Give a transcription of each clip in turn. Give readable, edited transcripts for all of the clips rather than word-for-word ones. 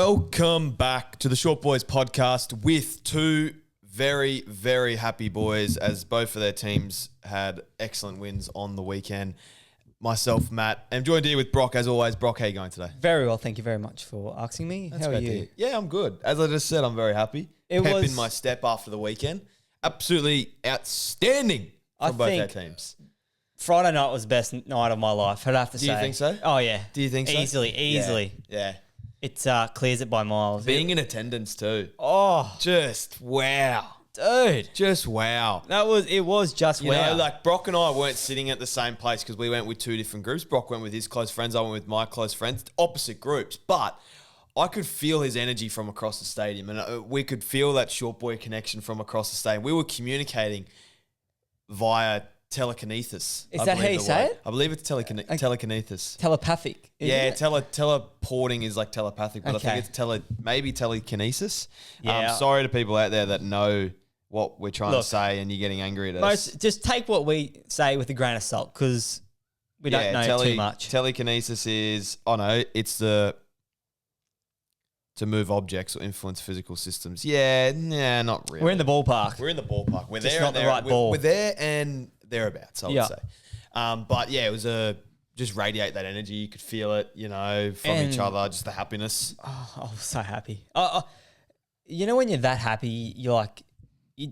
Welcome back to the Short Boys podcast with two very, very happy boys as both of their teams had excellent wins on the weekend. Myself, Matt, I'm joined here with Brock as always. Brock, how are you going today? Very well, thank you very much for asking me. That's how are great to you? hear. Yeah, I'm good. As I just said, I'm very happy. Pep in my step after the weekend. Absolutely outstanding from both our teams. Friday night was the best night of my life, I'd have to say. Do you think so? Oh, yeah. Do you think so? Easily. Yeah. It clears it by miles. Being in attendance too. Oh. Just wow. Dude. Just wow. It was just You wow. know, like Brock and I weren't sitting at the same place because we went with two different groups. Brock went with his close friends. I went with my close friends. Opposite groups. But I could feel his energy from across the stadium. And we could feel that short boy connection from across the stadium. We were communicating via telekinesis. Is that how you say it? I believe it's telekinesis. Telepathic. Yeah, teleporting is like telepathic, but Okay. I think it's maybe telekinesis. Yeah. Sorry to people out there that know what we're trying to say and you're getting angry at us. Just take what we say with a grain of salt because we don't know too much. Telekinesis is, it's to move objects or influence physical systems. Yeah, not really. We're in the ballpark. We're Just there not and the there. right ball. We're there and thereabouts, I would Yeah. say. But yeah, it was just radiate that energy. You could feel it, from each other, just the happiness. Oh, I was so happy. You know when you're that happy, you're like,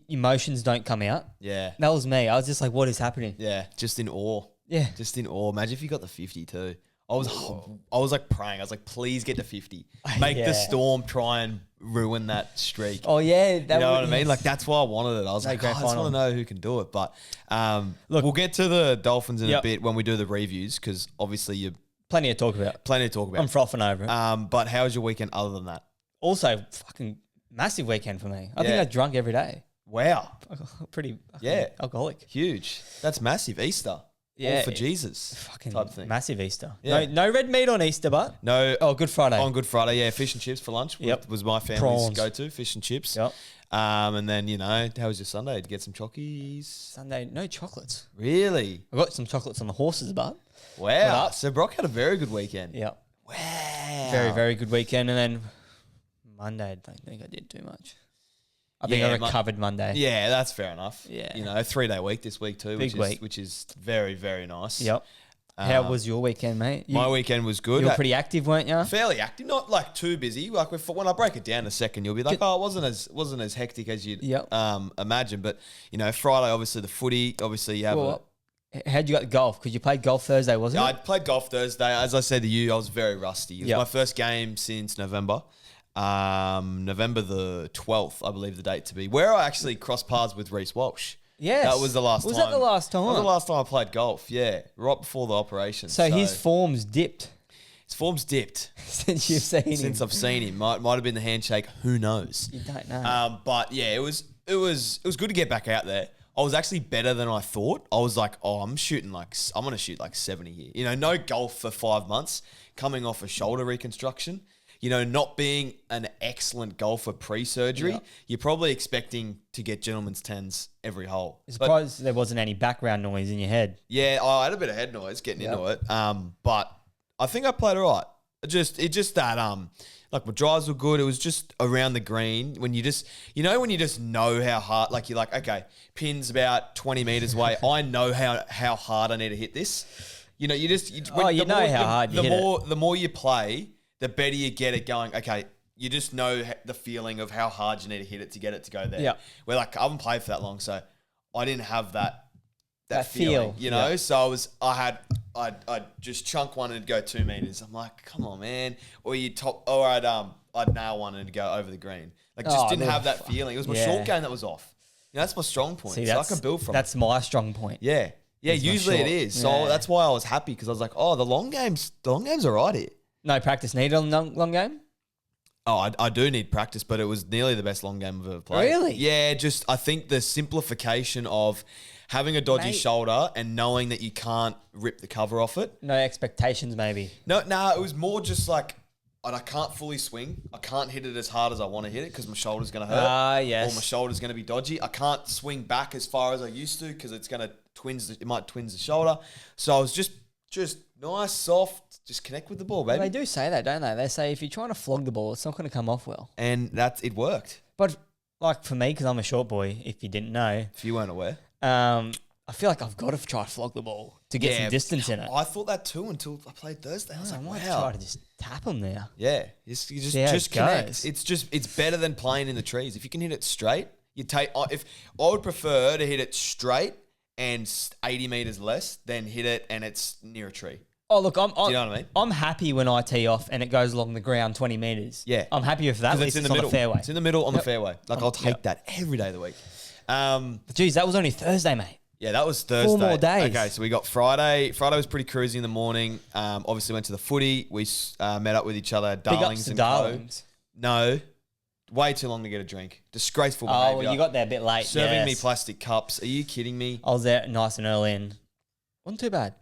emotions don't come out? Yeah. That was me. I was just like, what is happening? Yeah, just in awe. Yeah. Just in awe. Imagine if you got the 50 too. I was like praying. I was like, please get to 50. Make the Storm try and ruin that streak. Oh, yeah. You know what I mean? Like, that's why I wanted it. I was like, I just want to know who can do it. But look, we'll get to the Dolphins in a bit when we do the reviews because obviously you're... Plenty to talk about. I'm frothing over it. But how was your weekend other than that? Also, fucking massive weekend for me. I think I drunk every day. Wow. Pretty alcoholic. Huge. That's massive. Easter. Yeah. All for Jesus fucking type thing. Massive Easter. Yeah. No red meat on Easter, but... No. Oh, Good Friday. On Good Friday, yeah. Fish and chips for lunch was my family's Prawns. go-to, fish and chips. Yep. And then, how was your Sunday? Did you get some chockies? Sunday, no chocolates. Really? I got some chocolates on the horses, but... Wow. So Brock had a very good weekend. Yeah. Wow. Very, very good weekend. And then Monday, I don't think I did too much. I think I recovered Monday. Yeah, that's fair enough. Yeah. 3-day week this week too, Big which is very, very nice. Yep. How was your weekend, mate? My weekend was good. You were pretty active, weren't you? Fairly active, not like too busy. Like when I break it down in a second, you'll be like, it wasn't as hectic as you'd imagine. But Friday, obviously the footy. Obviously you have. How'd you got golf? Because you played golf Thursday, wasn't it? I played golf Thursday. As I said to you, I was very rusty. It was my first game since November. November the 12th, I believe the date to be, where I actually crossed paths with Reece Walsh. Yes. That was the last time. Was that the last time? That was the last time I played golf, yeah. Right before the operation. So his form's dipped. His form's dipped. Since you've seen him. Since I've seen him. Might have been the handshake, who knows. You don't know. But yeah, it was good to get back out there. I was actually better than I thought. I was like, I'm going to shoot like 70 here. No golf for 5 months, coming off a shoulder reconstruction. Not being an excellent golfer pre-surgery, you're probably expecting to get gentleman's 10s every hole. I'm surprised there wasn't any background noise in your head. Yeah, I had a bit of head noise getting into it. But I think I played all right. It just that like my drives were good. It was just around the green when you just when you just know how hard, like you're like, okay, pin's about 20 meters away. I know how hard I need to hit this. You know how hard you hit it. The more you play, the better you get at going, okay, you just know the feeling of how hard you need to hit it to get it to go there. Yeah. Where like I haven't played for that long, so I didn't have that feel, feeling, So I'd just chunk one and it'd go 2 meters. I'm like, come on, man. Or I'd nail one and it'd go over the green. Like just didn't have that feeling. It was my short game that was off. That's my strong point. See, so I can build from That's my strong point. Yeah. Yeah, usually it is. So that's why I was happy because I was like, the long game's all right here. No practice needed on the long game? Oh, I do need practice, but it was nearly the best long game I've ever played. Really? Yeah, I think the simplification of having a dodgy shoulder and knowing that you can't rip the cover off it. No expectations, maybe. No, it was more just like I can't fully swing. I can't hit it as hard as I want to hit it because my shoulder's going to hurt. Yes. Or my shoulder's going to be dodgy. I can't swing back as far as I used to because it might twinge the shoulder. So I was just Just nice, soft, just connect with the ball, baby. They do say that, don't they? They say if you're trying to flog the ball, it's not going to come off well. And it worked. But like for me, because I'm a short boy, if you didn't know, If you weren't aware. I feel like I've got to try to flog the ball to get some distance in it. I thought that too until I played Thursday. I was like, I might wow. try to just tap them there. Yeah, you just See how it connect. goes. It's better than playing in the trees. If you can hit it straight, I would prefer to hit it straight and 80 meters less than hit it and it's near a tree. Oh, look, Do you know what I mean? I'm happy when I tee off and it goes along the ground 20 metres. Yeah. I'm happy with that. At least in it's the on middle. the fairway. It's in the middle on the fairway. Like I'll take that every day of the week. But geez, that was only Thursday, mate. Yeah, that was Thursday. 4 more days. Okay, so we got Friday. Friday was pretty cruisy in the morning. Obviously went to the footy. We met up with each other, Darlings and Darlings. Co. No, way too long to get a drink. Disgraceful Oh, behaviour. well, you got there a bit late. Serving me yes. plastic cups. Are you kidding me? I was there nice and early and wasn't too bad.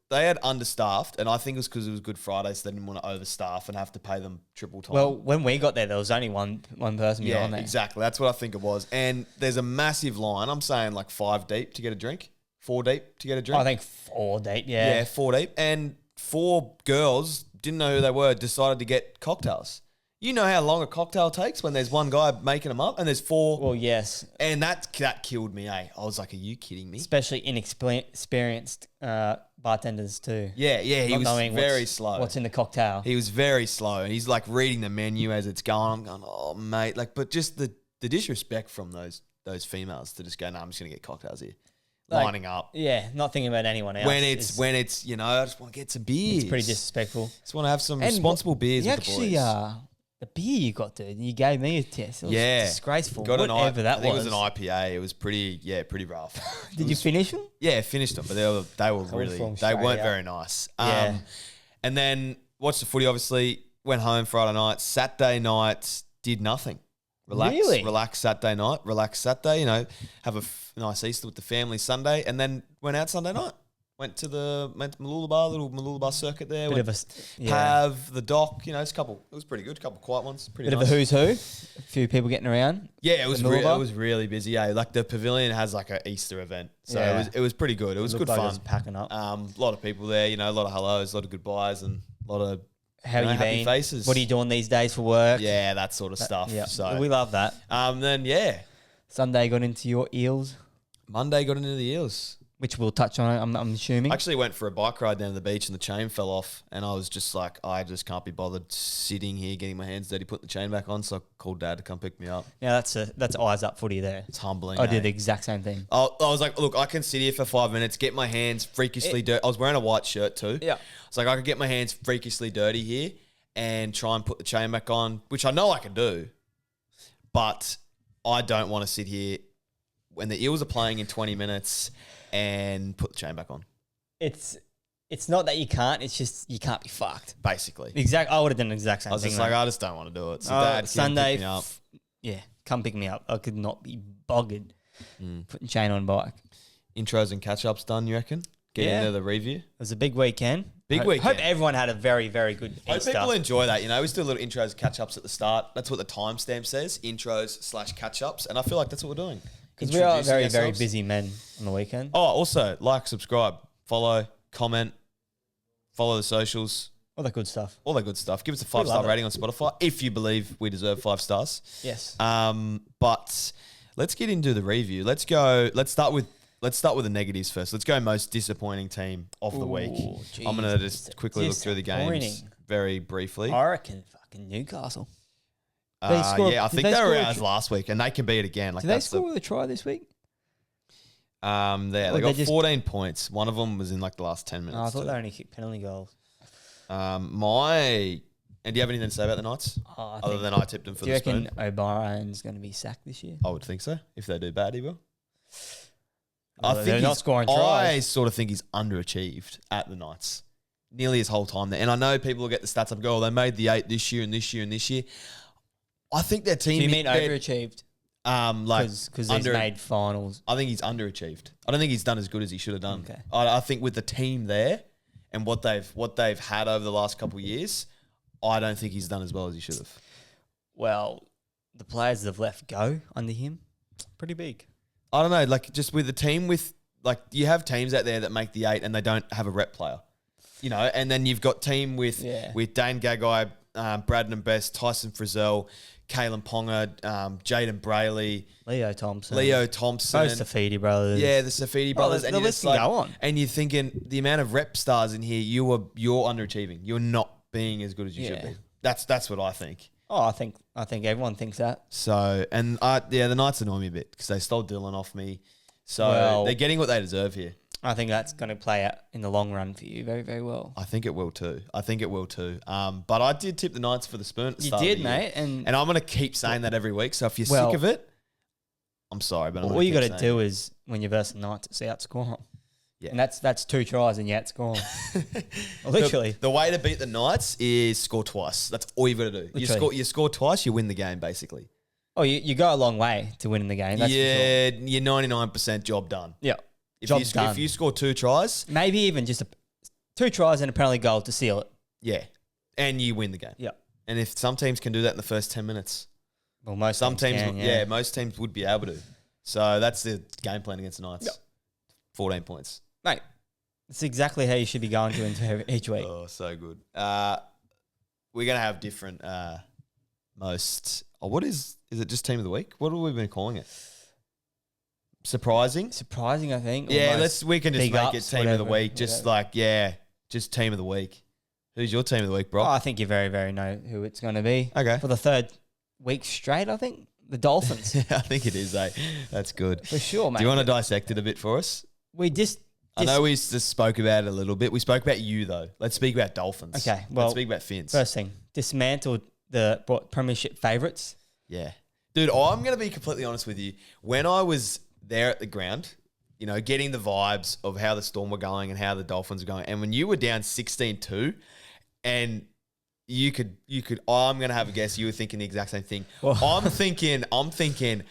They had understaffed, and I think it was because it was Good Friday, so they didn't want to overstaff and have to pay them triple time. Well, when we got there was only one person yeah, behind there. exactly. That's what I think it was. And there's a massive line. I'm saying like 5 deep to get a drink, 4 deep to get a drink. I think 4 deep, yeah. Yeah, 4 deep. And 4 girls, didn't know who they were, decided to get cocktails. You know how long a cocktail takes when there's one guy making them up and there's 4. Well, yes. And that killed me, eh? I was like, are you kidding me? Especially inexperienced bartenders too. Yeah, he Not was knowing very slow. What's in the cocktail? He was very slow. And he's like reading the menu as it's going. I'm going, oh, mate. Like, but just the disrespect from those females to just go, no, I'm just going to get cocktails here. Like, lining up. Yeah, not thinking about anyone else. When it's you know, I just want to get some beers. It's pretty disrespectful. Just want to have some And responsible beers with the boys. The beer you got, dude, you gave me a test. It was disgraceful. Got Whatever that I think was. it was an IPA. It was pretty rough. Did you finish them? Yeah, finished them, but they were really, they weren't very nice. Yeah. And then watched the footy, obviously, went home Friday night. Saturday night, did nothing. Relax Saturday night, relax Saturday, you know, have a nice Easter with the family Sunday, and then went out Sunday night. Went to Mooloolaba, little Mooloolaba circuit there. Have the dock, you know, it was pretty good. A couple of quiet ones. Pretty Bit nice. of a who's who. A few people getting around. Yeah, it was really busy. Yeah, like the pavilion has like an Easter event, so it was pretty good. It was good like fun. It was packing up. A lot of people there, you know, a lot of hellos, a lot of goodbyes, and a lot of happy been? Faces. What are you doing these days for work? Yeah, that sort of stuff. Yeah, so we love that. Then Sunday got into your Eels, Monday got into the Eels. which we'll touch on. I'm assuming. I actually went for a bike ride down to the beach and the chain fell off, and I was just like, I just can't be bothered sitting here getting my hands dirty, putting the chain back on. So I called Dad to come pick me up. Yeah, that's eyes up footy there. It's humbling. I did the exact same thing. I was like, look, I can sit here for 5 minutes, get my hands freakishly dirty. I was wearing a white shirt too. Yeah. It's like I could get my hands freakishly dirty here and try and put the chain back on, which I know I can do, but I don't want to sit here when the Eels are playing in 20 minutes and put the chain back on. It's not that you can't. It's just you can't be fucked. Basically. I would have done the exact same thing. I was just like, I just don't want to do it. So Dad, Sunday, pick me up. Come pick me up. I could not be boggered putting chain on bike. Intros and catch-ups done, you reckon? Get into the review? It was a big weekend. Weekend. Hope everyone had a very, very good Hope Easter. people enjoy that. You know, we still do little intros, catch-ups at the start. That's what the timestamp says, intros/catch-ups. And I feel like that's what we're doing. Because we are very, very ourselves. busy men on the weekend. Oh, also, like, subscribe, follow, comment, follow the socials. All that good stuff. All that good stuff. Give us a 5-star it. rating on Spotify if you believe we deserve 5 stars. Yes. But let's get into the review. Let's start with the negatives first. Let's go most disappointing team of the week. Geez. I'm gonna just quickly look through the games Disappointing. very briefly. I reckon fucking Newcastle. I think they were ours last week, and they can beat it again. Like Did they score with a try this week? They got 14 points. One of them was in like the last 10 minutes. I thought they only kicked penalty goals. And do you have anything to say about the Knights? Other than I tipped them for the spoon? Do you reckon O'Brien's going to be sacked this year? I would think so. If they do bad, he will. They're not scoring tries. I sort of think he's underachieved at the Knights nearly his whole time there. And I know people will get the stats up and go, oh, they made the 8 this year and this year and this year. I think their team... Do you mean overachieved? Because he's made finals. I think he's underachieved. I don't think he's done as good as he should have done. Okay. I think with the team there and what they've had over the last couple of years, I don't think he's done as well as he should have. Well, the players that have left go under him, pretty big. I don't know, like just with the team with like you have teams out there that make the 8 and they don't have a rep player, you know, and then you've got team with Dane Gagai, Braden Best, Tyson Frizzell, Kalen Ponga, Jaden Brayley, Leo Thompson, Both Safidi brothers. Yeah, the Safidi brothers. The and you're list just can go on. And you're thinking the amount of rep stars in here, you're underachieving. You're not being as good as you should be. That's what I think. Oh, I think everyone thinks that. So, and the Knights annoy me a bit because they stole Dylan off me. So they're getting what they deserve here. I think that's going to play out in the long run for you very, very well. I think it will too. But I did tip the Knights for the spoon. You did, mate. And I'm going to keep saying that every week. So if you're sick of it, I'm sorry, but all you got to do is when you're versus the Knights, it's outscore them. Yeah. And that's 2 tries and you outscore them. Literally. The way to beat the Knights is score twice. That's all you've got to do. You score twice, you win the game basically. Oh, you go a long way to winning the game. That's you're 99% job done. Yeah. If you score 2 tries. Maybe even just 2 tries and a penalty goal to seal it. Yeah. And you win the game. Yeah. And if some teams can do that in the first 10 minutes. Well, most teams can, most teams would be able to. So that's the game plan against the Knights. Yep. 14 points. Mate, that's exactly how you should be going into each week. Oh, so good. We're going to have different what is it just team of the week? What have we been calling it? Surprising, I think. Yeah, we can just make it team of the week. Just just team of the week. Who's your team of the week, bro? Oh, I think you very, very know who it's going to be. Okay. For the 3rd week straight, I think. The Dolphins. I think it is, That's good. For sure, mate. Do you want to dissect it a bit for us? I know we just spoke about it a little bit. We spoke about you, though. Let's speak about Dolphins. Okay, well. Let's speak about Finns. First thing, dismantled the premiership favourites. Yeah. Dude, I'm going to be completely honest with you. When I was there at the ground, you know, getting the vibes of how the Storm were going and how the Dolphins were going, and when you were down 16-2 and you could, I'm going to have a guess, you were thinking the exact same thing. Well, I'm thinking,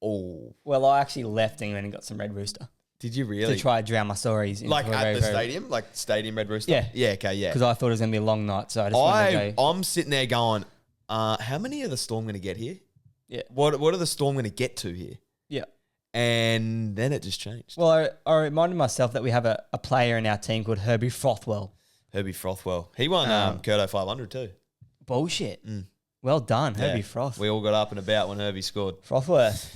oh. Well, I actually left England and got some Red Rooster. Did you really? To try to drown my stories. Like at the stadium? Like Stadium Red Rooster? Yeah. Yeah, okay, yeah. Because I thought it was going to be a long night, so I just wanted to go. I'm sitting there going, how many are the Storm going to get here? Yeah. What are the Storm going to get to here? Yeah. And then it just changed. Well, I reminded myself that we have a player in our team called Herbie Frothwell. He won Curto 500 too. Bullshit. Well done, Herbie Froth. We all got up and about when Herbie scored. Frothworth.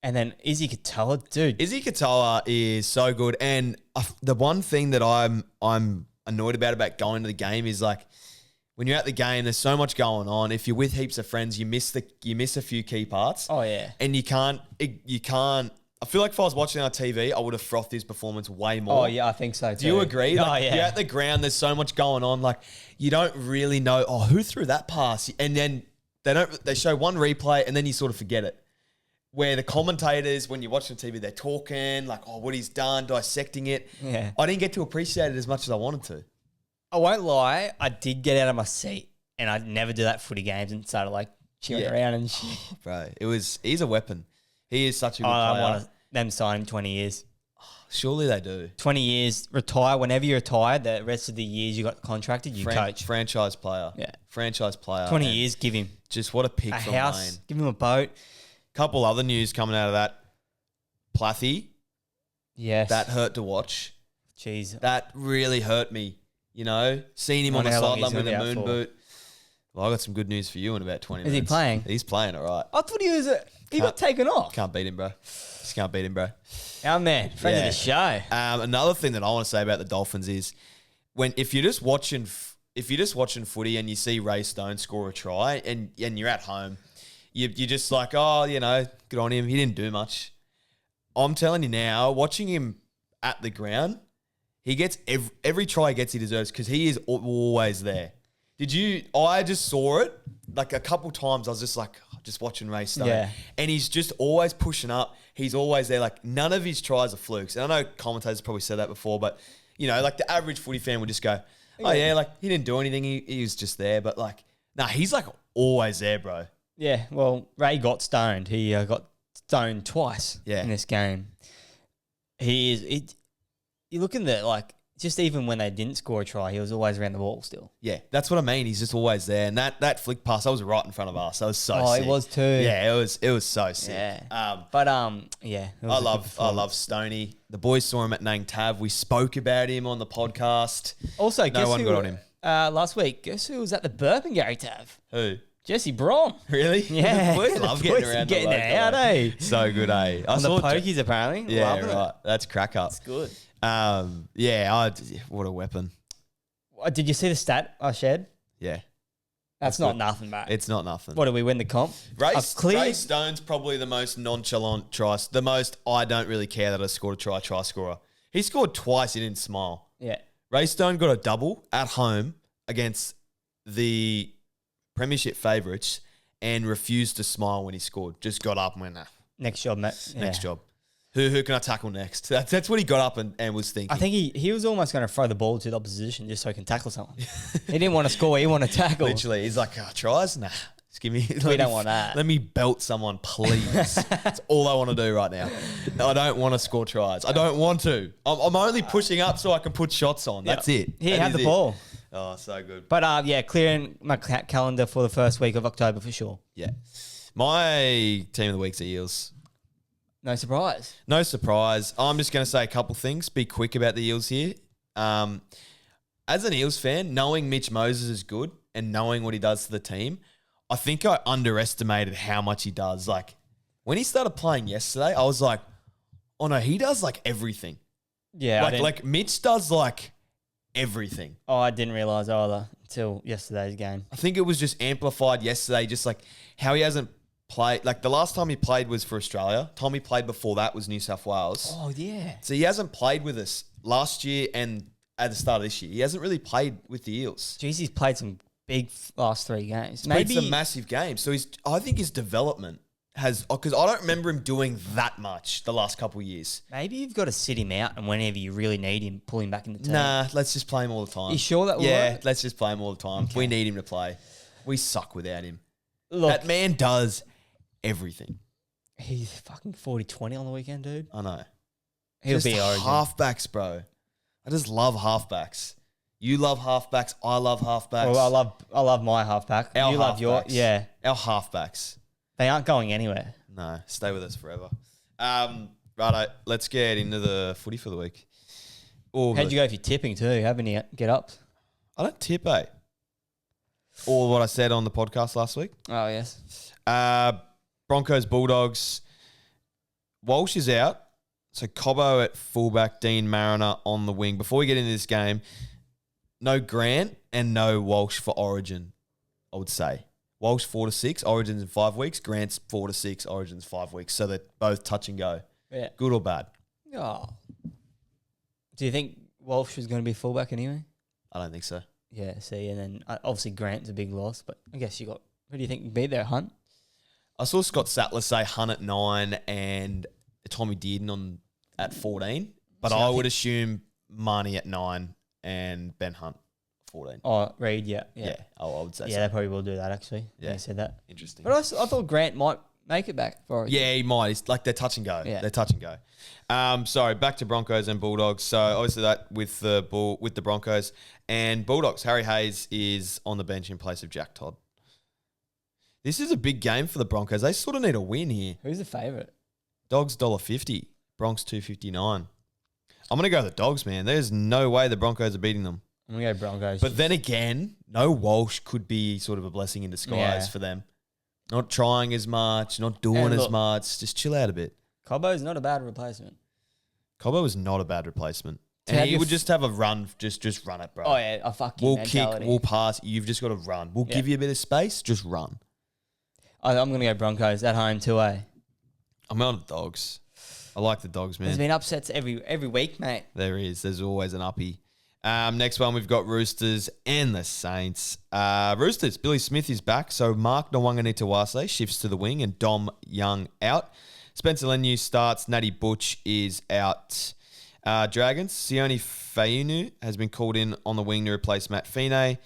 And then Izzy Katoa, dude. Izzy Katoa is so good. And the one thing that I'm annoyed about going to the game is like when you're at the game, there's so much going on. If you're with heaps of friends, you miss a few key parts. Oh yeah. And you can't. I feel like if I was watching on TV, I would have frothed his performance way more. Oh yeah, I think so too. Do you agree? Like, yeah. You're at the ground. There's so much going on. Like you don't really know. Oh, who threw that pass? And then they show one replay, and then you sort of forget it. Where the commentators, when you're watching TV, they're talking like, oh, what he's done, dissecting it. Yeah. I didn't get to appreciate it as much as I wanted to. I won't lie, I did get out of my seat and I'd never do that at footy games and started like cheering around and shit. Bro, he's a weapon. He is such a good player. I want them to sign him 20 years. Surely they do. 20 years, retire. Whenever you're retired, the rest of the years you got contracted, you coach. Franchise player. Yeah. Franchise player. 20 years, give him. Just what a pick a from house, Wayne. give him a boat. Couple other news coming out of that. Plathy. Yes. That hurt to watch. Jeez. That really hurt me. You know, seeing him on the sideline with a moon boot. Well, I got some good news for you in about 20 minutes. Is he playing? He's playing, all right. I thought he got taken off. Can't beat him, bro. Just can't beat him, bro. Our man, friend of the show. Another thing that I want to say about the Dolphins is if you're just watching footy and you see Ray Stone score a try and you're at home, you're just like, oh, you know, good on him. He didn't do much. I'm telling you now, watching him at the ground, he gets every try he gets, he deserves because he is always there. I just saw it like a couple times. I was just like, just watching Ray Stone. Yeah. And he's just always pushing up. He's always there. Like none of his tries are flukes. And I know commentators probably said that before, but you know, like the average footy fan would just go, oh yeah, like he didn't do anything. He was just there. But like, nah, he's like always there, bro. Yeah. Well, Ray got stoned. He got stoned twice in this game. You look in the, like, just even when they didn't score a try, he was always around the ball still. Yeah, that's what I mean. He's just always there. And that flick pass, I was right in front of us. That was so sick. It was too. Yeah, it was so sick. Yeah. Yeah. I love Stoney. The boys saw him at Nang Tav. We spoke about him on the podcast. Also, no one got on him. Last week, guess who was at the Burpengary Tav? Who? Jesse Braun. Really? Yeah. The boys love getting around getting the out, eh? So good, eh? On the pokies, apparently. Yeah, Loving right. it. That's crack up. It's good. What a weapon. Did you see the stat I shared? Yeah. That's not nothing, mate. It's not nothing. What, did we win the comp? Ray Stone's probably the most nonchalant the most I don't really care that I scored a try scorer. He scored twice, he didn't smile. Yeah. Ray Stone got a double at home against the Premiership favourites and refused to smile when he scored. Just got up and went, nah. Next job, mate. Yeah. Next job. Who can I tackle next? That's what he got up and was thinking. I think he was almost going to throw the ball to the opposition just so he can tackle someone. He didn't want to score. He wanted to tackle. Literally. He's like, tries? Nah. Just give me. We don't want that. Let me belt someone, please. That's all I want to do right now. I don't want to score tries. I don't want to. I'm only pushing up so I can put shots on. That's it. He had the ball. Oh, so good. But clearing my calendar for the first week of October for sure. Yeah. My team of the week's the Eels. No surprise. No surprise. I'm just going to say a couple things. Be quick about the Eels here. As an Eels fan, knowing Mitch Moses is good and knowing what he does to the team, I think I underestimated how much he does. Like, when he started playing yesterday, I was like, oh no, he does like everything. Yeah. Like Mitch does like everything. Oh, I didn't realise either until yesterday's game. I think it was just amplified yesterday, just like how he hasn't played. Like the last time he played was for Australia. Time he played before that was New South Wales. Oh, yeah. So he hasn't played with us last year and at the start of this year. He hasn't really played with the Eels. Jeez, he's played some big last 3 games. Maybe some massive games. So I think his development has, because I don't remember him doing that much the last couple of years. Maybe you've got to sit him out and whenever you really need him, pull him back in the team. Nah, let's just play him all the time. You sure that will work? Let's just play him all the time. Okay. We need him to play. We suck without him. Look, That man does everything. he's fucking 40-20 on the weekend, dude. I know. He'll Just be Origin. halfbacks, bro. I just love halfbacks. You love halfbacks. I love halfbacks. Well, I love my halfback. Our You love your... halfbacks. Yeah. Our halfbacks. They aren't going anywhere. No, stay with us forever. Righto, let's get into the footy for the week. How'd you go for your tipping too? Have any get-ups? I don't tip, eh? All what I said on the podcast last week. Oh, yes. Broncos, Bulldogs. Walsh is out. So Cobbo at fullback, Dean Mariner on the wing. Before we get into this game, no Grant and no Walsh for Origin, I would say. Walsh 4 to 6, Origins in 5 weeks. Grant's 4 to 6, Origins 5 weeks. So they're both touch and go. Yeah. Good or bad? Oh. Do you think Walsh was going to be fullback anyway? I don't think so. Yeah, see, and then obviously Grant's a big loss, but I guess you got... Who do you think would be there, Hunt? I saw Scott Sattler say Hunt at 9 and Tommy Dearden at 14. But So I I would think- assume Marnie at 9 and Ben Hunt 14. Oh, Reid, yeah. Yeah, I would say Yeah, so. they probably will do that, actually. Yeah. Yeah. They said that. Interesting. But I thought Grant might make it back for Origin. Yeah, he might. It's like they're touch and go. Yeah. They're touch and go. Sorry, back to Broncos and Bulldogs. So obviously that with the Broncos and Bulldogs. Harry Hayes is on the bench in place of Jack Todd. This is a big game for the Broncos. They sort of need a win here. Who's the favourite? Dogs $1.50. Bronx $2.59. I'm gonna go the Dogs, man. There's no way the Broncos are beating them. I'm going to go Broncos. But then again, no Walsh could be sort of a blessing in disguise Yeah. for them. Not trying as much, not doing And as look- much. Just chill out a bit. Cobbo's not a bad replacement. Cobbo is not a bad replacement. To And have he your would just have a run, just run it, bro. Oh, yeah, a fucking We'll mentality. kick, we'll pass. You've just got to run. We'll Yeah. give you a bit of space, just run. I'm going to go Broncos at home too, eh? I'm on the Dogs. I like the Dogs, man. There's been upsets every week, mate. There is. There's always an uppie. Next one, we've got Roosters and the Saints. Roosters, Billy Smith is back, so Mark Nwanganitawase shifts to the wing and Dom Young out. Spencer Leniu starts. Natty Butch is out. Dragons, Sione Fainu has been called in on the wing to replace Matt Fine.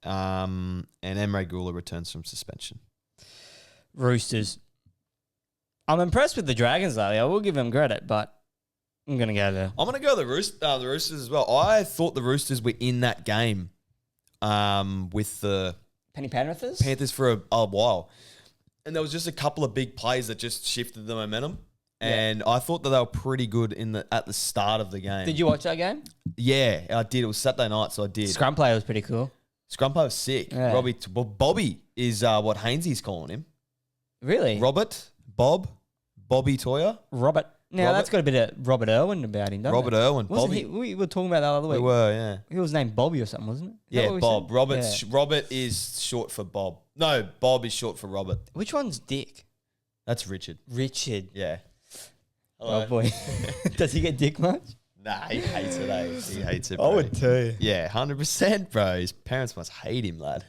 And Emre Gula returns from suspension. Roosters. I'm impressed with the Dragons lately. I will give them credit, but I'm going to go there. I'm going to go the Roosters as well. I thought the Roosters were in that game with the Penny Panthers? Panthers for a while. And there was just a couple of big plays that just shifted the momentum. And I thought that they were pretty good at the start of the game. Did you watch that game? Yeah, I did. It was Saturday night, so I did. Scrum play was pretty cool. Scrum play was sick. Yeah. Bobby is what Hainsey's calling him. Really? Bobby Toya. Robert. Now, Robert? that's got a bit of Robert Irwin about him, doesn't Robert it? Irwin. Wasn't Bobby. he, we were talking about that the other week. We were, yeah. He was named Bobby or something, wasn't it? Is that Yeah, what we Bob. said? Robert is short for Bob. No, Bob is short for Robert. Which one's Dick? That's Richard. Richard. Yeah. Hello. Oh, boy. Does he get dick much? Nah, he hates it, eh? He hates it, I bro. would too. Yeah, 100%, bro. His parents must hate him, lad.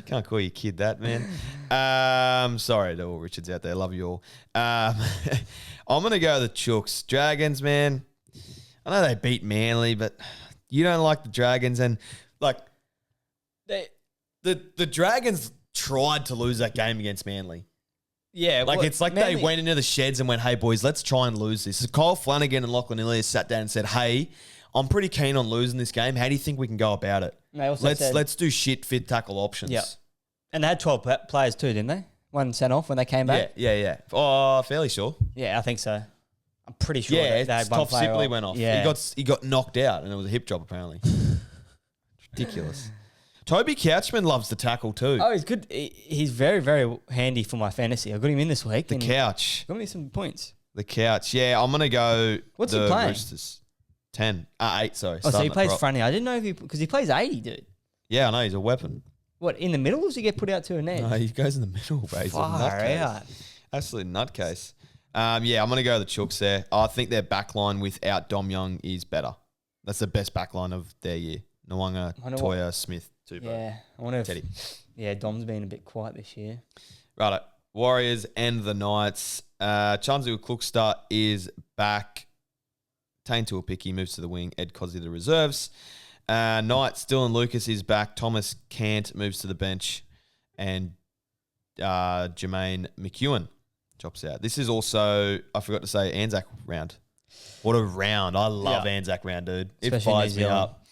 Can't call your kid that, man. Sorry to all Richards out there. Love you all. I'm going to go the Chooks. Dragons, man. I know they beat Manly, but you don't like the Dragons. And, like, the Dragons tried to lose that game against Manly. Yeah. Like, it's like Manly, they went into the sheds and went, hey, boys, let's try and lose this. So Kyle Flanagan and Lachlan Galvin sat down and said, hey, I'm pretty keen on losing this game. How do you think we can go about it? Let's do shit fit tackle options. Yeah. And they had 12 players too, didn't they? One sent off when they came back? Yeah. Oh, fairly sure. Yeah, I think so. I'm pretty sure. Yeah, they had Top one player Sipley off. went off. Yeah. He got knocked out, and it was a hip job, apparently. Ridiculous. Toby Couchman loves the tackle too. Oh, he's good. He's very, very handy for my fantasy. I got him in this week. The couch. Got me some points. The couch. Yeah, I'm going to go What's the he playing? Roosters. 8, sorry. Oh, so he plays fronty. I didn't know because he plays 80, dude. Yeah, I know. He's a weapon. What, in the middle or does he get put out to an edge? No, he goes in the middle, bro. He's a nutcase. Out. Absolute nutcase. Yeah, I'm going to go the Chooks there. I think their backline without Dom Young is better. That's the best backline of their year. Nwanga, Toya, Smith, too, bro. Yeah, I wonder if... Teddy. Yeah, Dom's been a bit quiet this year. Righto. Warriors and the Knights. Chanzu Klookster is back. Tane Tuapiki moves to the wing. Ed Cosy to the reserves. Knights, Dylan Lucas is back. Thomas Cant moves to the bench. And Jermaine McEwen drops out. This is also, I forgot to say, Anzac round. What a round. I love Anzac round, dude. Especially it fires me up.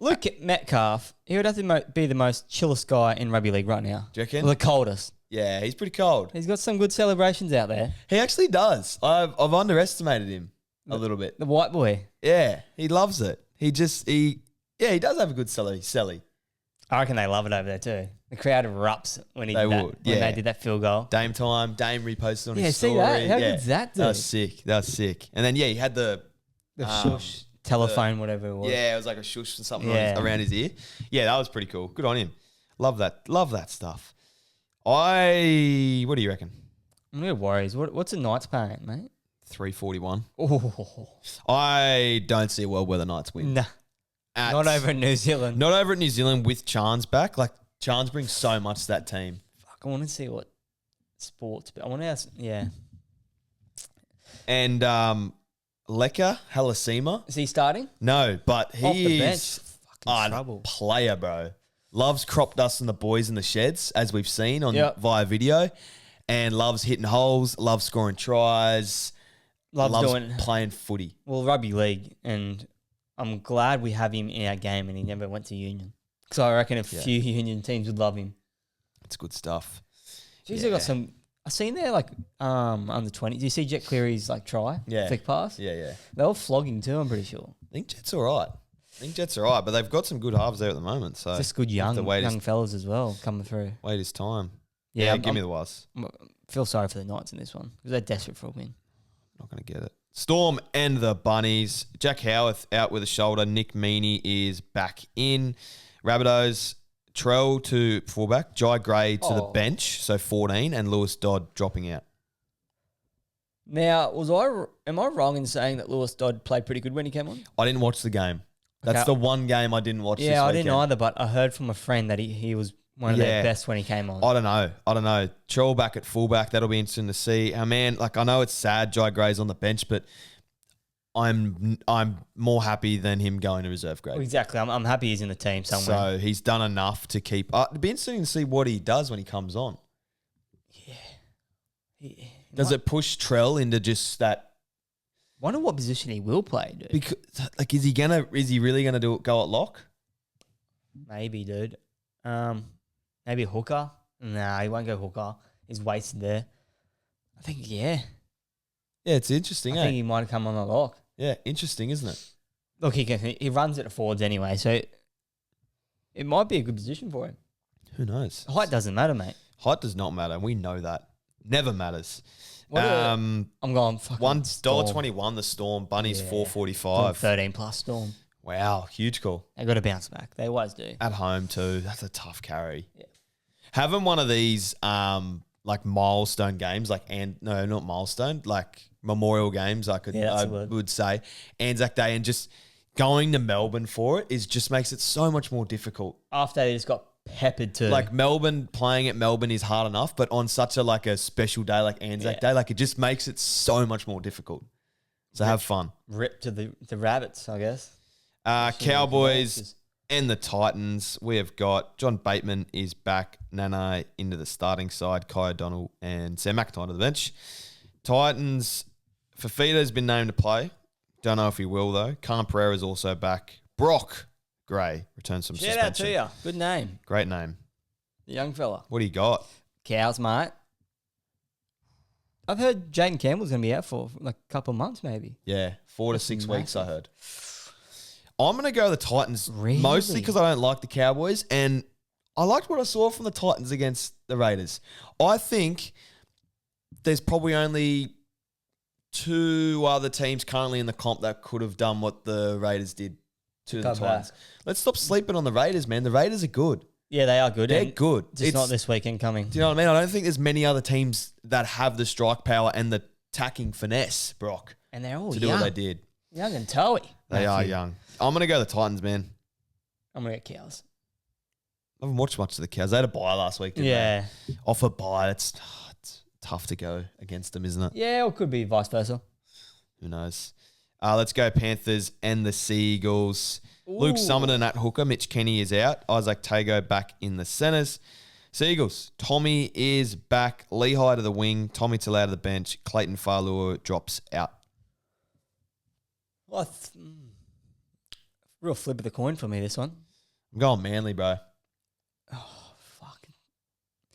Look at Metcalf. He would have to be the most chillest guy in rugby league right now. Do you reckon? Well, the coldest. Yeah, he's pretty cold. He's got some good celebrations out there. He actually does. I've underestimated him a little bit. The white boy. Yeah, he loves it. He does have a good celly. I reckon they love it over there too. The crowd erupts when they did that field goal. Dame time. Dame reposted on his story. See that? How good's that, dude? That was sick. And then, he had the shush telephone, whatever it was. Yeah, it was like a shush or something around his ear. Yeah, that was pretty cool. Good on him. Love that stuff. What do you reckon? I'm going to Warriors. What's the Knights paying, mate? 341. Oh. I don't see a world where the Knights win. Nah. Not over in New Zealand. Not over at New Zealand with Chance back. Like, Chance brings so much to that team. Fuck, I want to see what sports... I want to ask... Yeah. And Leka Halasima. Is he starting? No, but he is a trouble. Player, bro. Loves crop dusting the boys in the sheds, as we've seen via video, and loves hitting holes, loves scoring tries, loves playing footy. Well, rugby league, and I'm glad we have him in our game and he never went to Union. Because I reckon a few Union teams would love him. It's good stuff. Jeez, they got some... I seen there under 20. Do you see Jet Cleary's try? Yeah. Flick pass? Yeah. They were flogging too, I'm pretty sure. I think Jet's all right. But they've got some good halves there at the moment. So just good young fellas as well coming through. Wait his time. Yeah, give me the was. Feel sorry for the Knights in this one because they're desperate for a win. Not going to get it. Storm and the Bunnies. Jack Howarth out with a shoulder. Nick Meaney is back in. Rabbitohs, Trell to fullback. Jai Gray to the bench, so 14, and Lewis Dodd dropping out. Now, am I wrong in saying that Lewis Dodd played pretty good when he came on? I didn't watch the game. That's the one game I didn't watch this weekend. Yeah, I didn't either, but I heard from a friend that he was one of their best when he came on. I don't know. Trell back at fullback, that'll be interesting to see. Man, I know it's sad Jai Gray's on the bench, but I'm more happy than him going to reserve grade. Exactly. I'm happy he's in the team somewhere. So he's done enough to keep... it'd be interesting to see what he does when he comes on. Yeah. Does it push Trell into just that Wonder what position he will play, dude. Because is he really gonna go at lock? Maybe, dude. Maybe hooker. Nah, he won't go hooker. He's wasted there. I think, yeah. Yeah, it's interesting. I think he might come on the lock. Yeah, interesting, isn't it? Look, he runs it to forwards anyway, so it might be a good position for him. Who knows? Height doesn't matter, mate. Height does not matter. We know that. Never matters. I'm going fucking $1.21 the Storm. Bunnies $4.45. 13 plus Storm. Wow, huge call. They got to bounce back. They always do. At home too. That's a tough carry. Yeah. Having one of these like milestone games, not milestone, like memorial games, I would say, Anzac Day, and just going to Melbourne for it just makes it so much more difficult. After they just got peppered too. Like playing at Melbourne is hard enough, but on such a special day like Anzac Day, it just makes it so much more difficult. So have fun. Rip to the Rabbits, I guess. Cowboys and the Titans. We have got John Bateman is back. Nana into the starting side. Kai O'Donnell and Sam McIntyre to the bench. Titans. Fafita's been named to play. Don't know if he will though. Khan Pereira's also back. Brock Gray returns from suspension. Shout out to you. Good name. Great name. The young fella. What do you got? Cows, mate. I've heard Jaden Campbell's going to be out for like a couple of months maybe. Yeah, 4 to 6 weeks I heard. I'm going to go the Titans Really? mostly because I don't like the Cowboys, and I liked what I saw from the Titans against the Raiders. I think there's probably only 2 other teams currently in the comp that could have done what the Raiders did to the Titans. Let's stop sleeping on the Raiders, man. The Raiders are good. Yeah, they are good. They're good. It's not this weekend coming. Do you know what I mean? I don't think there's many other teams that have the strike power and the attacking finesse, Brock, And they're all to do young. what they did. Young and toey. They are young. I'm going to go the Titans, man. I'm going to get Cows. I haven't watched much of the Cows. They had a bye last week, didn't Yeah. they? Off a bye, it's tough to go against them, isn't it? Yeah, or it could be vice versa. Who knows? Let's go Panthers and the Seagulls. Luke Summerton at hooker. Mitch Kenny is out. Isaac Tago back in the centres. Seagulls. Tommy is back. Lehigh to the wing. Tommy Talau to the bench. Clayton Falua drops out. Well, real flip of the coin for me, this one. I'm going Manly, bro. Oh, fuck.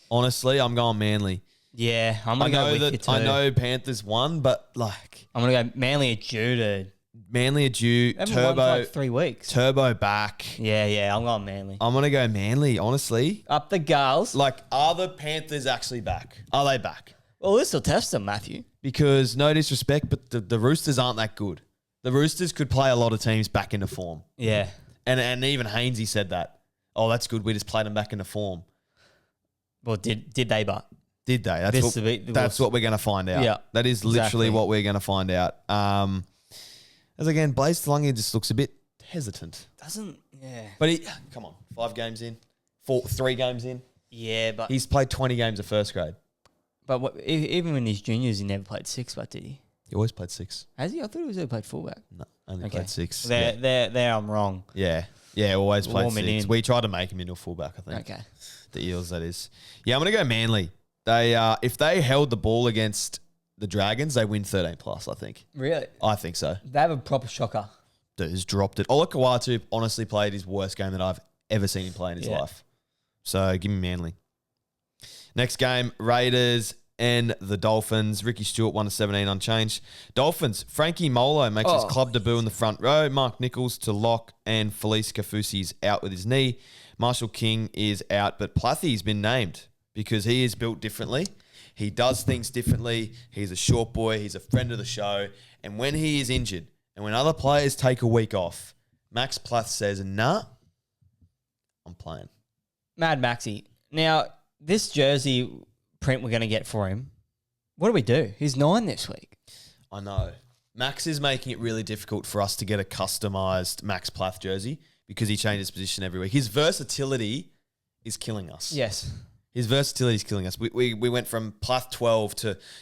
Honestly, I'm going Manly. Yeah, I'm going to go with you too. I know Panthers won, but I'm going to go Manly at due to... Manly are due. They haven't won for like 3 weeks. Turbo back. Yeah, I'm going Manly. I'm going to go Manly, honestly. Up the girls. Are the Panthers actually back? Are they back? Well, this will test them, Matthew. Because, no disrespect, but the Roosters aren't that good. The Roosters could play a lot of teams back into form. Yeah. And even Hainsey said that. Oh, that's good. We just played them back into form. Well, did they, but... Did they? That's what we're going to find out. Yeah. That is literally what we're going to find out. As again, Blaze Talungi just looks a bit hesitant. Yeah. But come on, 5 games in, 3 games in. Yeah, but... He's played 20 games of first grade. But even when he's juniors, he never played 6, but did he? He always played 6. Has he? I thought he was only played fullback. No, only played 6. There, I'm wrong. Yeah, always played Warming 6. in. We tried to make him into a fullback, I think. Okay. The Eels, that is. Yeah, I'm going to go Manly. They if they held the ball against the Dragons, they win 13 plus, I think. Really? I think so. They have a proper shocker. Dude, he's dropped it. Ola Kawatu honestly played his worst game that I've ever seen him play in his life. So give me Manly. Next game, Raiders and the Dolphins. Ricky Stewart 1-17 unchanged. Dolphins, Frankie Molo makes his club debut in the front row. Mark Nichols to lock, and Felice Kafusi's out with his knee. Marshall King is out, but Plathy's been named because he is built differently. He does things differently. He's a short boy. He's a friend of the show. And when he is injured and when other players take a week off, Max Plath says, nah, I'm playing. Mad Maxi. Now, this jersey print we're going to get for him, what do we do? He's 9 this week. I know. Max is making it really difficult for us to get a customised Max Plath jersey because he changes position every week. His versatility is killing us. Yes. His versatility is killing us. We went from Plath 12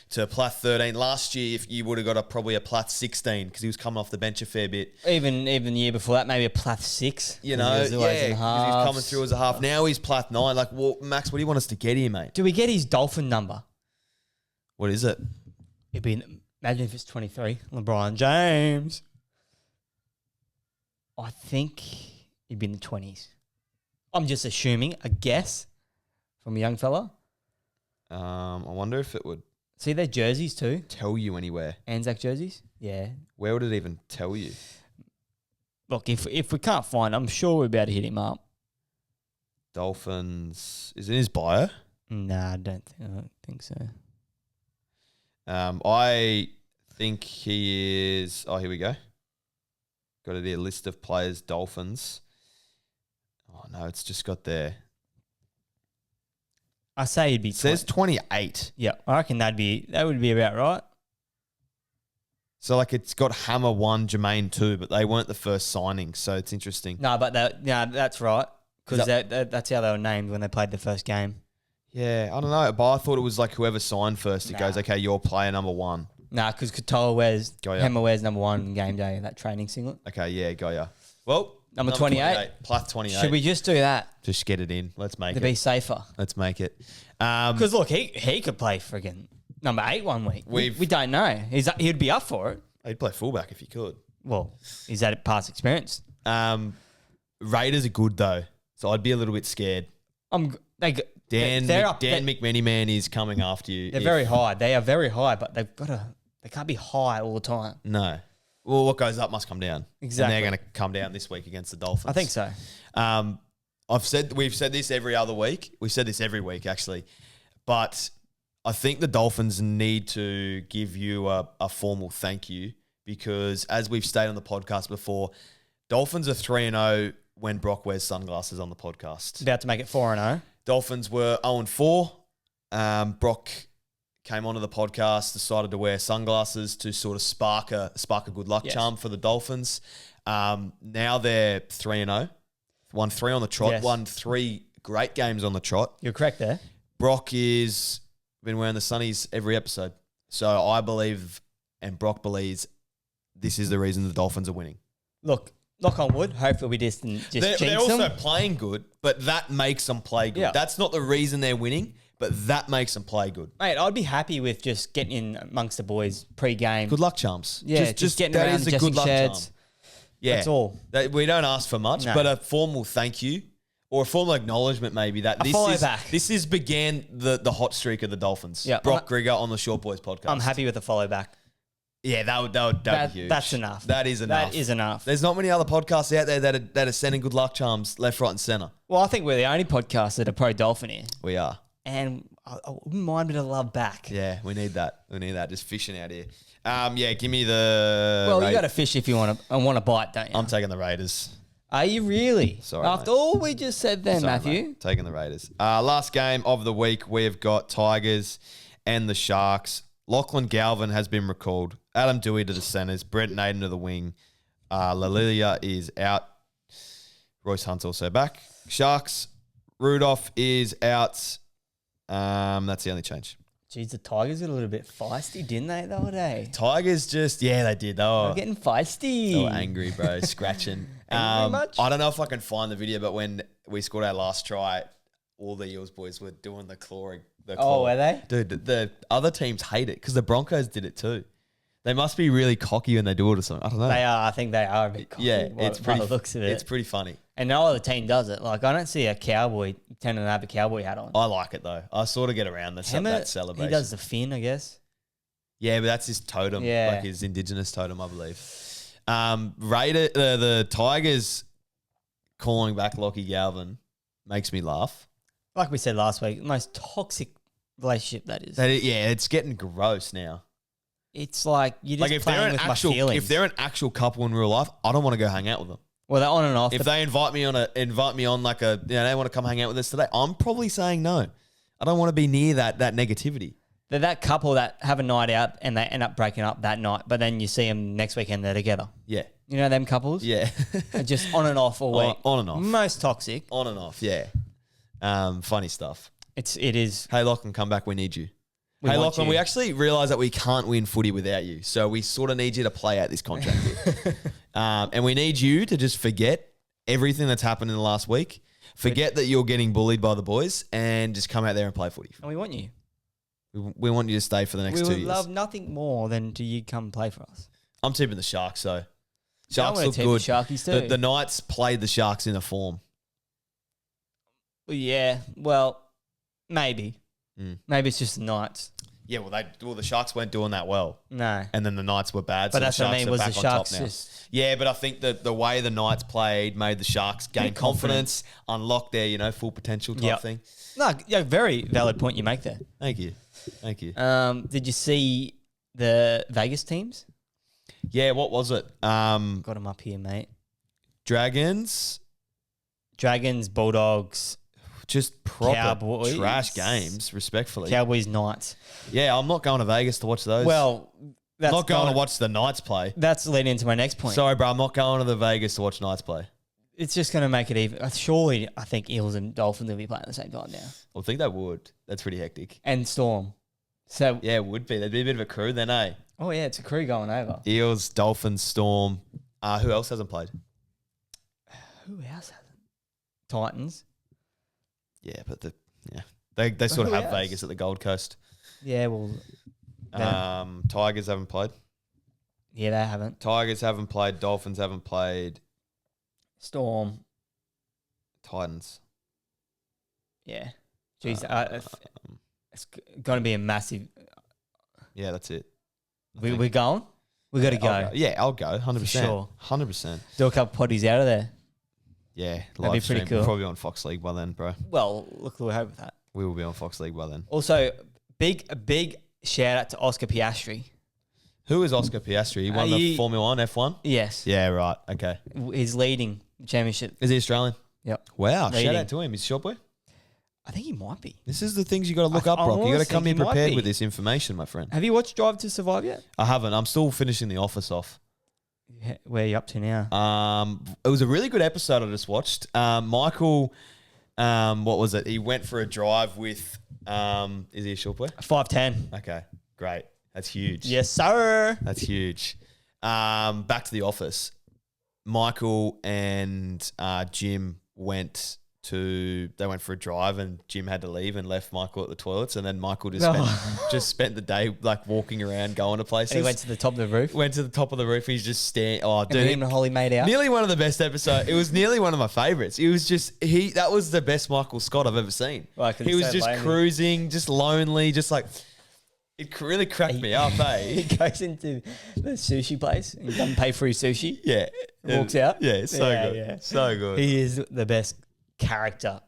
to Plath 13. Last year, if you would have got probably a Plath 16 because he was coming off the bench a fair bit. Even the year before that, maybe a Plath 6. You know, because he was coming through as a half. Now he's Plath 9. Like, well, Max, what do you want us to get here, mate? Do we get his Dolphin number? What is it? It'd be Imagine if it's 23. LeBron James. I think he'd be in the 20s. I'm just assuming, a guess from a young fella. I wonder if it would See their jerseys too. tell you anywhere. Anzac jerseys. Yeah. Where would it even tell you? Look, if we can't find, I'm sure we'll be able to hit him up. Dolphins. Is it in his bio? Nah, I don't think so. I think he is. Oh, here we go. Got to be a list of players. Dolphins. Oh no, it's just got there. I say he'd be. It says 28. Yeah, I reckon that would be about right. So like it's got Hammer 1, Jermaine 2, but they weren't the first signing, so it's interesting. No, but that's right because that's how they were named when they played the first game. Yeah, I don't know, but I thought it was like whoever signed first. It goes, okay, you're player number 1. Nah, because Hammer wears number 1 on game day, that training singlet. Okay, yeah, got ya. Well, number 28. Plus 28. Should we just do that? Just get it in. Let's make to it. be safer. Let's make it. Because look, he could play friggin' number 8 one week. We don't know. He'd be up for it. He'd play fullback if he could. Well, is that past experience? Raiders are good though, so I'd be a little bit scared. Dan McManyman is coming after you. They're very high. They are very high, but they can't be high all the time. No. Well, what goes up must come down. Exactly. And they're going to come down this week against the Dolphins. I think so. We've said this every other week. We've said this every week actually, but I think the Dolphins need to give you a formal thank you because, as we've stated on the podcast before, Dolphins are 3-0 when Brock wears sunglasses on the podcast. About to make it 4-0. Dolphins were 0-4. Brock came onto the podcast, decided to wear sunglasses to sort of spark a good luck charm for the Dolphins. Now they're 3-0. Won 3 on the trot. Yes. Won 3 great games on the trot. You're correct there. Brock is been wearing the sunnies every episode. So I believe, and Brock believes, this is the reason the Dolphins are winning. Look, knock on wood. Hopefully we just they're also playing good, but that makes them play good. Yeah. That's not the reason they're winning, but that makes them play good. Mate, I'd be happy with just getting in amongst the boys pre-game. Good luck charms. Yeah, just getting around the dressing sheds. Yeah. That's all. We don't ask for much, but a formal thank you or a formal acknowledgement maybe that this is began the hot streak of the Dolphins. Yeah, Brock Grigger on the Short Boys podcast. I'm happy with the follow back. Yeah, that would be huge. That's enough. That is enough. That is enough. There's not many other podcasts out there that are sending good luck charms left, right, and centre. Well, I think we're the only podcast that are pro-Dolphin here. We are. And I wouldn't mind a bit of love back. Yeah, we need that. Just fishing out here. Yeah, give me the... Well, you got to fish if you want to bite, don't you? I'm taking the Raiders. Are you really? Sorry, After all we just said then, Matthew. Mate. Taking the Raiders. Last game of the week, we've got Tigers and the Sharks. Lachlan Galvin has been recalled. Adam Dewey to the centres. Brent Naden to the wing. Lalilia is out. Royce Hunt's also back. Sharks, Rudolph is out. That's the only change. Jeez, the Tigers got a little bit feisty, didn't they, the other day? Tigers they did. They were getting feisty. They were angry, bro, scratching. Angry much? I don't know if I can find the video, but when we scored our last try, all the Eels boys were doing the clawing. Oh, were they? Dude, the other teams hate it because the Broncos did it too. They must be really cocky when they do it or something. I don't know. They are. I think they are a bit cocky. Yeah, it's pretty. Looks of it. It's pretty funny. And no other team does it. Like, I don't see a Cowboy tending to have a Cowboy hat on. I like it though. I sort of get around that celebration. He does the fin, I guess. Yeah, but that's his totem. Yeah. Like his indigenous totem, I believe. The Tigers calling back Lockie Galvin makes me laugh. Like we said last week, the most toxic relationship that is. It's getting gross now. It's like you're just playing with my feelings. If they're an actual couple in real life, I don't want to go hang out with them. Well, they're on and off. If they invite me on like they want to come hang out with us today, I'm probably saying no. I don't want to be near that negativity. They're that couple that have a night out and they end up breaking up that night, but then you see them next weekend they're together. Yeah. You know them couples? Yeah. Just on and off all week. On and off. Most toxic. On and off, yeah. Funny stuff. It is. Hey, Lachlan, come back. We need you. Hey, Lachlan, we actually realise that we can't win footy without you. So we sort of need you to play out this contract here. And we need you to just forget everything that's happened in the last week. Forget that you're getting bullied by the boys and just come out there and play footy. And we want you. We want you to stay for the next We 2 would years. love nothing more than do you come play for us. I'm tipping the Sharks, though. I Sharks wanna look tip good. The Sharkies too. The Knights played the Sharks in a form. Yeah, well, maybe. Maybe it's just the Knights. Yeah, well, the Sharks weren't doing that well. No. And then the Knights were bad. But so that's the what I Sharks mean, are was back the on top Sharks now. just... Yeah, but I think that the way the Knights played made the Sharks gain confidence, unlock their, full potential type thing. No, yeah, very valid point you make there. Thank you. Did you see the Vegas teams? Yeah, what was it? Got them up here, mate. Dragons, Bulldogs, just proper Cowboys. trash games, respectfully. Cowboys, Knights. Yeah, I'm not going to Vegas to watch those. Well, I'm not going to watch the Knights play. That's leading into my next point. Sorry, bro, I'm not going to the Vegas to watch Knights play. It's just going to make it even. Surely, I think Eels and Dolphins will be playing at the same time now. I think they would. That's pretty hectic. And Storm. So Yeah, it would be. There'd be a bit of a crew then, eh? Oh, yeah, it's a crew going over. Eels, Dolphins, Storm. Who else hasn't played? Who else hasn't? Titans. Yeah, but they sort of Who have else? Vegas at the Gold Coast. Yeah, well, Tigers haven't played. yeah, they haven't. Tigers haven't played. Dolphins haven't played. Storm. Titans. Yeah. Jeez, it's going to be a massive. Yeah, that's it. We're going? We got to go. I'll go. 100%. sure. 100%. Do a couple potties out of there. Yeah, That'd be live pretty stream. cool. We'll probably be on Fox League by then, bro. Well, look, we hope with that. We will be on Fox League by then. Also, a big shout out to Oscar Piastri. Who is Oscar Piastri? He won the Formula 1 F1? Yes. Yeah, right. Okay. He's leading the championship. Is he Australian? Yep. Wow. Leading. Shout out to him. He's a short boy. I think he might be. This is the things you got to look up, I Brock. You got to almost come think in he might prepared be. with this information, my friend. Have you watched Drive to Survive yet? I haven't. I'm still finishing The Office off. Where are you up to now? It was a really good episode I just watched. Michael, what was it? He went for a drive with, is he a short boy? 5'10". Okay, great. That's huge. Yes, sir. That's huge. Back to The Office. Michael and Jim went for a drive, and Jim had to leave and left Michael at the toilets, and then Michael just spent the day like walking around, going to places. And he went to the top of the roof. Went to the top of the roof. He's just staring. Oh, And dude, him and Holly made out. nearly one of the best episodes. It was nearly one of my favorites. It was just that was the best Michael Scott I've ever seen. Well, I couldn't he was say just lonely. cruising, just lonely, just like it really cracked me up. He Eh? goes into the sushi place and doesn't pay for his sushi. Yeah, Walks out. Yeah, it's so Yeah, good. yeah. So good. He is the best character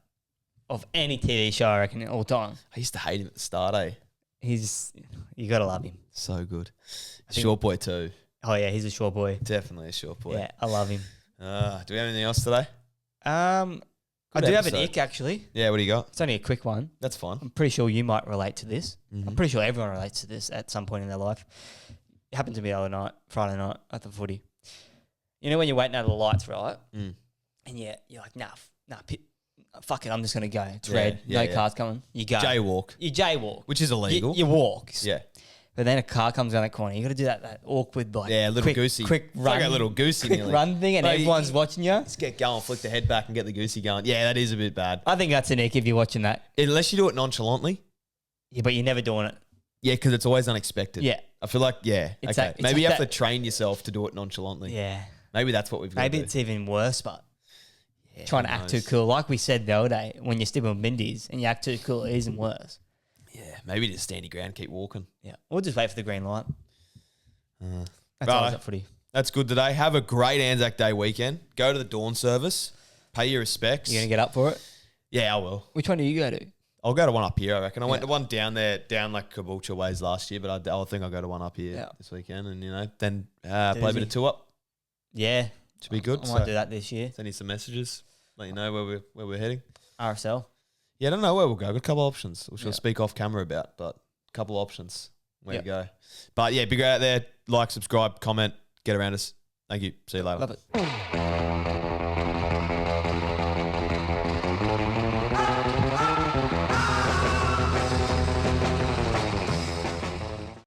of any TV show, I reckon, all time. I used to hate him at the start. Eh? You got to love him. So good. think- Short boy too. Oh, yeah, he's a short boy. Definitely a short boy. Yeah, I love him. Do we have anything else today? I do have an episode. ick, actually. Yeah. What do you got? It's only a quick one. That's fine. I'm pretty sure you might relate to this. Mhm. I'm pretty sure everyone relates to this at some point in their life. It happened to me the other night, Friday night at the footy. You know when you're waiting out of the lights, right? Mm. And you're like, fuck it, I'm just going to go. It's Yeah, red. yeah, No yeah. cars coming. You go. Jaywalk, You jaywalk. which is illegal. You walk. Yeah. But then a car comes around that corner. You got to do that awkward, like, Yeah, little quick, goosey. quick It's run. like a little goosey quick nearly. run thing, and Like, everyone's watching you. Just get going, flick the head back and get the goosey going. Yeah, that is a bit bad. I think that's an ick if you're watching that. Unless you do it nonchalantly. Yeah, but you're never doing it. Yeah, because it's always unexpected. Yeah. I feel like, It's okay. like- it's Maybe you like have that- to train yourself to do it nonchalantly. Yeah. Maybe that's what we've got Maybe to it's do. even worse, but Yeah, trying to who act too knows? cool. Like we said the other day, when you're still in Bindies and you act too cool, it isn't worse. Yeah, maybe just stand your ground, keep walking. Yeah. We'll just wait for the green light. That's Righto. all I got footy. That's good today. Have a great Anzac Day weekend. Go to the dawn service. Pay your respects. You going to get up for it? Yeah, I will. Which one do you go to? I'll go to one up here, I reckon. I went Yeah. to one down there, down like Caboolture ways last year, but I think I'll go to one up here Yeah. this weekend and, then play a bit easy. of two up. Yeah. Should be good. I might do that this year. Send you some messages. Let you know where we're heading. RSL. Yeah, I don't know where we'll go. Got a couple of options, which we'll Yeah. speak off camera about, but a couple of options where Yeah. to go. But yeah, be great out there. Like, subscribe, comment, get around us. Thank you. See you later. Love it.